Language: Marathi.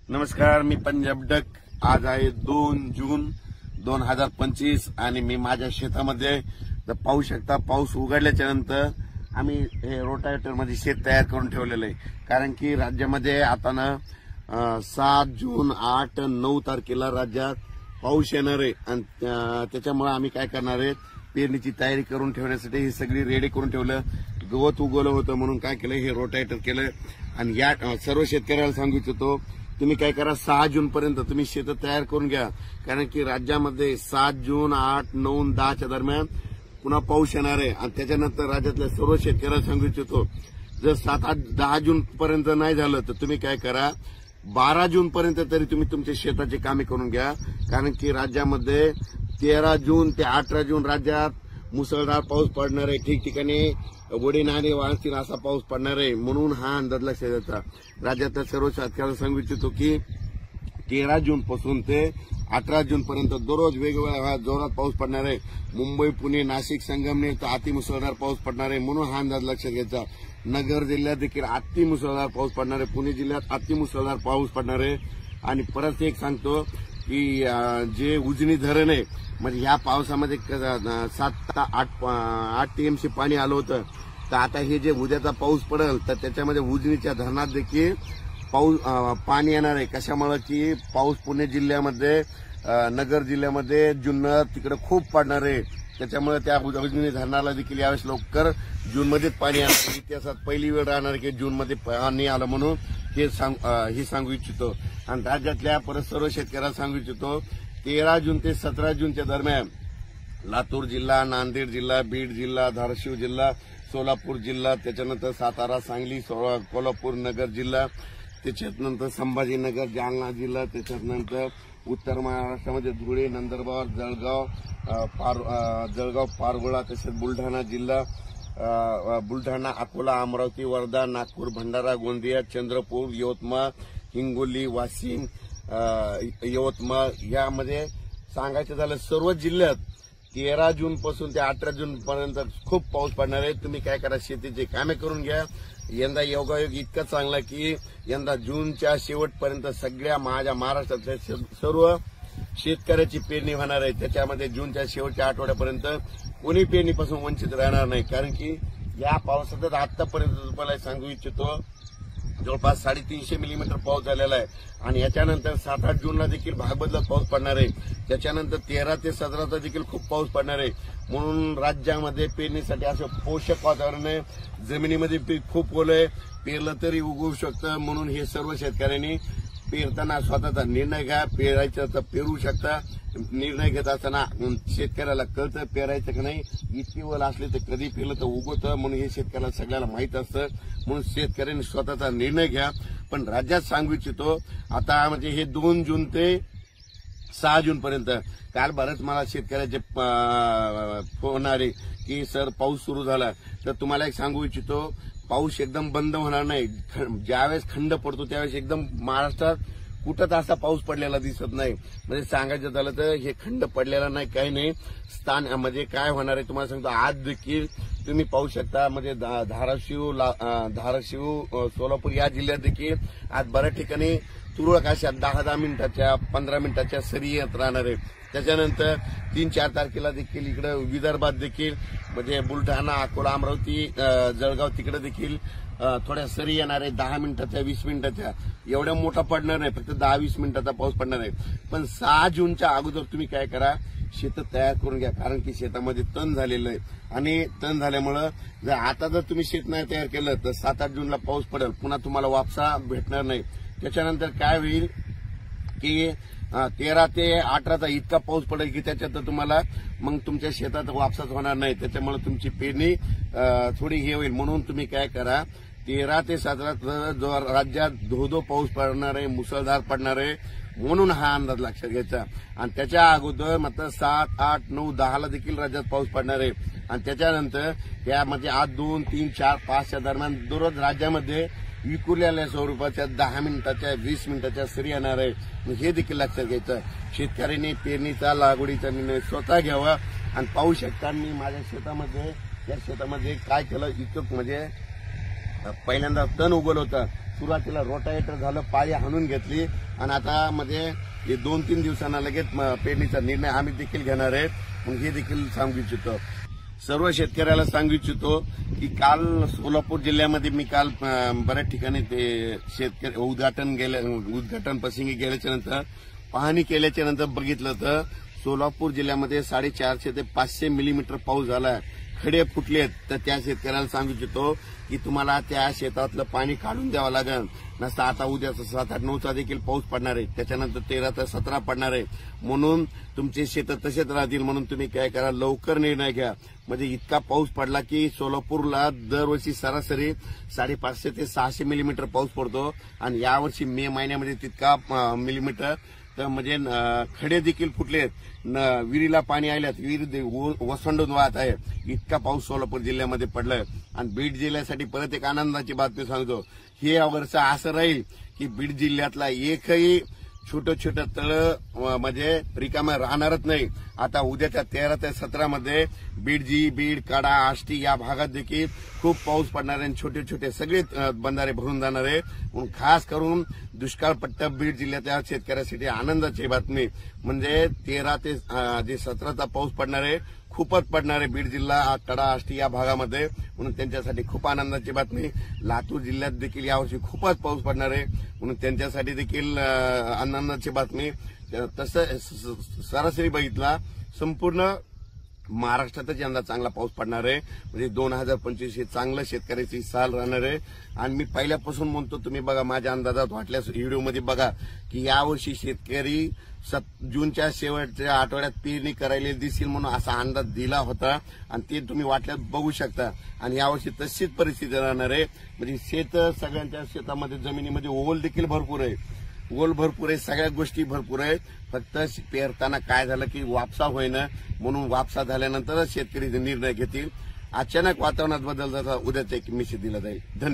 नमस्कार, मी पंजाब डक. आज आहे 2 जून 2025 आणि मी माझ्या शेतामध्ये पाहू शकता. पाऊस उघडल्याच्या नंतर आम्ही हे रोटावेटर मध्ये शेत तयार करून ठेवलेलं आहे. कारण की राज्यामध्ये आता ना 7 जून 8 9 तारखेला राज्यात पाऊस येणार आहे आणि त्याच्यामुळे आम्ही काय करणार आहे, पेरणीची तयारी करून ठेवण्यासाठी ही सगळी रेडी करून ठेवलं. गवत उगवलं होतं म्हणून काय केलं, हे रोटावेटर केलं. आणि या सर्व शेतकऱ्याला सांगू इच्छितो, तुम्ही काय करा, 6 जून पर्यंत तुम्ही शेत तयार करून घ्या. कारण की राज्यामध्ये 7 जून 8 9 10च्या दरम्यान पुन्हा पाऊस येणार आहे. आणि त्याच्यानंतर राज्यातल्या सर्व शेतकऱ्याला सांगू इच्छितो, जर 7 8 10 जून पर्यंत नाही झालं तर तुम्ही काय करा, 12 जून पर्यंत तरी तुम्ही तुमच्या शेताची कामे करून घ्या. कारण की राज्यामध्ये 13 जून ते 18 जून राज्यात मुसळधार पाऊस पडणार आहे. ठिकठिकाणी वडी नाणे वाहतील असा पाऊस पडणार आहे. म्हणून हा अंदाज लक्षात येतात. राज्यातल्या सर्व शेतकऱ्यांना सांगू इच्छितो की 13 जून पासून ते 18 जून पर्यंत दररोज वेगवेगळ्या जोरात पाऊस पडणार आहे. मुंबई, पुणे, नाशिक, संगमनेर तर अतिमुसळधार पाऊस पडणार आहे. म्हणून हा अंदाज लक्षात घ्यायचा. नगर जिल्ह्यात देखील अतिमुसळधार पाऊस पडणार आहे. पुणे जिल्ह्यात अतिमुसळधार पाऊस पडणार आहे. आणि परत एक सांगतो की जे उजनी धरण आहे, म्हणजे ह्या पावसामध्ये 7 ते 8 टीएमसी पाणी आलं होतं. तर आता हे जे उद्याचा पाऊस पडेल तर त्याच्यामध्ये उजनीच्या धरणात देखील पाणी येणार आहे. कशामुळे की पाऊस पुणे जिल्ह्यामध्ये, नगर जिल्ह्यामध्ये, जुन्नर तिकडे खूप पडणार आहे. त्याच्यामुळे त्या उजनी धरणाला देखील यावेळेस लवकर जूनमध्येच पाणी येणार. इतिहासात पहिली वेळ राहणार की जूनमध्ये पाणी आलं. म्हणून हे सांगू इच्छितो. आणि राज्यातल्या परत सर्व शेतकऱ्यांना सांगू इच्छितो, 13 जून ते 17 जूनच्या दरम्यान लातूर जिल्हा, नांदेड जिल्हा, बीड जिल्हा, धाराशिव जिल्हा, सोलापूर जिल्हा, त्याच्यानंतर सातारा, सांगली, कोल्हापूर नगर जिल्हा, त्याच्यानंतर संभाजीनगर, जालना जिल्हा, त्याच्यानंतर उत्तर महाराष्ट्रामध्ये धुळे, नंदुरबार, जळगाव, पारगोळा, तसेच बुलढाणा जिल्हा, बुलढाणा, अकोला, अमरावती, वर्धा, नागपूर, भंडारा, गोंदिया, चंद्रपूर, यवतमाळ, हिंगोली, वाशिम, यवतमाळ, यामध्ये सांगायचं झालं सर्व जिल्ह्यात 13 जून पासून ते 18 जून पर्यंत खूप पाऊस पडणार आहे. तुम्ही काय करा, शेतीची कामे करून घ्या. यंदा योगायोग इतका चांगला की यंदा जूनच्या शेवटपर्यंत सगळ्या माझ्या महाराष्ट्रातल्या सर्व शेतकऱ्याची पेरणी होणार आहे. त्याच्यामध्ये जूनच्या शेवटच्या आठवड्यापर्यंत कोणी पेरणीपासून वंचित राहणार नाही. कारण की या पावसातच आतापर्यंत तुम्हाला सांगू इच्छितो, जवळपास 350 मिलीमीटर पाऊस झालेला आहे. आणि याच्यानंतर 7 8 जूनला देखील भागबदलत पाऊस पडणार आहे. त्याच्यानंतर 13 ते 17 देखील खूप पाऊस पडणार आहे. म्हणून राज्यामध्ये पेरणीसाठी असं पोषक वातावरण आहे. जमिनीमध्ये पीक खूप ओलं आहे, पेरलं तरी उगवू शकतं. म्हणून हे सर्व शेतकऱ्यांनी पेरताना स्वतःचा निर्णय घ्या. पेरायचं तर पेरू शकता. निर्णय घेत असताना शेतकऱ्याला कळतं पेरायचं की नाही. इतकी ओल असली तर कधी पेरलं तर उगवतं. म्हणून हे शेतकऱ्याला सगळ्याला माहीत असतं. म्हणून शेतकऱ्यांनी स्वतःचा निर्णय घ्या. पण राज्यात सांगू इच्छितो, आता म्हणजे हे 2 जून ते 6 जून पर्यंत काल बरंच मला शेतकऱ्याचे फोन आले की सर पाऊस सुरू झाला. तर तुम्हाला एक सांगू इच्छितो, पाऊस एकदम बंद होणार नाही. ज्यावेळेस खंड पडतो त्यावेळेस एकदम महाराष्ट्रात कुठंच असा पाऊस पडलेला दिसत नाही. म्हणजे सांगायचं झालं तर हे खंड पडलेला नाही, काही नाही. स्थान म्हणजे काय होणार आहे तुम्हाला सांगतो. आज देखील तुम्ही पाहू शकता, म्हणजे धाराशिव, सोलापूर या जिल्ह्यात देखील आज बऱ्याच ठिकाणी तुरळक अशा 10-10 मिनिटाच्या 15 मिनिटाच्या सरी येत राहणार आहे. त्याच्यानंतर 3-4 तारखेला देखील इकडे विदर्भात देखील म्हणजे बुलढाणा, अकोला, अमरावती, जळगाव तिकडे देखील थोड्या सरी येणार आहे. 10 मिनिटाच्या 20 मिनिटाच्या, एवढ्या मोठा पडणार नाही, फक्त 10-20 मिनिटाचा पाऊस पडणार आहे. पण 6 जूनच्या अगोदर तुम्ही काय करा, शेत तयार करून घ्या. कारण की शेतामध्ये तण झालेलं आहे. आणि तण झाल्यामुळं जर आता जर तुम्ही शेत नाही तयार केलं तर 7 8 जूनला पाऊस पडेल, पुन्हा तुम्हाला वापसा भेटणार नाही. त्याच्यानंतर काय होईल की 13 ते 18चा इतका पाऊस पडेल की त्याच्यात तुम्हाला मग तुमच्या शेतात वापसाच होणार नाही. त्याच्यामुळे तुमची पेरणी थोडी हे होईल. म्हणून तुम्ही काय करा, 13 ते 17 राज्यात धो पाऊस पडणार आहे, मुसळधार पडणार आहे. म्हणून हा अंदाज लक्षात घ्यायचा. आणि त्याच्या अगोदर मात्र 7 8 9 10ला देखील राज्यात पाऊस पडणार आहे. आणि त्याच्यानंतर यामध्ये 8 2 3 4 5च्या दरम्यान दररोज राज्यामध्ये विखुरलेल्या स्वरूपाच्या 10 मिनिटाच्या 20 मिनिटाच्या सरी येणार आहे. हे देखील लक्षात घ्यायचं. शेतकऱ्यांनी पेरणीचा, लागवडीचा निर्णय स्वतः घ्यावा. आणि पाहू शकता मी माझ्या शेतामध्ये, या शेतामध्ये काय केलं, इतकं म्हणजे पहिल्यांदा तण उगवलं होतं. सुरुवातीला रोटावेटर झालं, पाळी हाणून घेतली आणि आता मध्ये हे 2-3 दिवसांना लगेच पेरणीचा निर्णय आम्ही देखील घेणार आहेत. मग हे देखील सांगू इच्छितो, सर्व शेतकऱ्याला सांगू इच्छितो की काल सोलापूर जिल्ह्यामध्ये मी काल बऱ्याच ठिकाणी ते शेतकरी उद्घाटन प्रसंगी गेल्याच्या नंतर पाहणी केल्याच्या नंतर बघितलं तर सोलापूर जिल्ह्यामध्ये 450 ते 500 मिलीमीटर पाऊस झाला. खडे फुटलेत. तर त्या शेतकऱ्याला सांगू इच्छितो की तुम्हाला त्या शेतातलं पाणी काढून द्यावं लागेल. नसता आता उद्या 7-8-9चा देखील पाऊस पडणार आहे, त्याच्यानंतर 13 ते 17 पडणार आहे. म्हणून तुमचे शेत तसेच राहतील. म्हणून तुम्ही काय करा, लवकर निर्णय घ्या. म्हणजे इतका पाऊस पडला की सोलापूरला दरवर्षी सरासरी 550 ते 600 मिलीमीटर पाऊस पडतो आणि यावर्षी मे महिन्यामध्ये तितका मिलीमीटर. तर म्हणजे खडे देखील फुटलेत, विहिरीला पाणी आल्यात, विहीर वसंडून वाहत आहे. इतका पाऊस सोलापूर जिल्ह्यामध्ये पडलाय. आणि बीड जिल्ह्यासाठी परत एक आनंदाची बातमी सांगतो, हे वर्ष असं राहील की बीड जिल्ह्यातला एकही छोटं तळ म्हणजे रिकामं राहणारच नाही. आता उद्याच्या 13 ते 17 मध्ये बीड, कडा, आष्टी या भागात देखील खूप पाऊस पडणार आहे. छोटे सगळे बंधारे भरून जाणार आहे. म्हणून खास करून दुष्काळपट्टा बीड जिल्ह्याच्या शेतकऱ्यासाठी आनंदाची बातमी म्हणजे 13 ते 17चा पाऊस पडणार आहे, खूपच पडणार आहे बीड जिल्हा, कडा, आष्टी या भागामध्ये. म्हणून त्यांच्यासाठी खूप आनंदाची बातमी. लातूर जिल्ह्यात देखील यावर्षी खूपच पाऊस पडणार आहे, म्हणून त्यांच्यासाठी देखील आनंदाची बातमी. तसं सरासरी बघितला संपूर्ण महाराष्ट्रातच यंदा चांगला पाऊस पडणार आहे. म्हणजे 2025 हे चांगलं शेतकऱ्याची साल राहणार आहे. आणि मी पहिल्यापासून म्हणतो, तुम्ही बघा माझ्या अंदाजात वाटल्यास व्हिडिओमध्ये बघा की यावर्षी शेतकरी जूनच्या शेवटच्या आठवड्यात पेरणी करायला दिसेल म्हणून असा अंदाज दिला होता आणि ते तुम्ही वाटल्यास बघू शकता. आणि यावर्षी तशीच परिस्थिती राहणार आहे. म्हणजे शेत सगळ्यांच्या शेतामध्ये जमिनीमध्ये ओल देखील भरपूर आहे, सगळ्या गोष्टी भरपूर आहेत. फक्त पेरताना काय झालं की वापसा होईना, म्हणून वापसा झाल्यानंतरच शेतकरी निर्णय घेतील. अचानक वातावरणात बदल झाला, उद्याचा एक मेसेज दिला जाईल. धन्यवाद.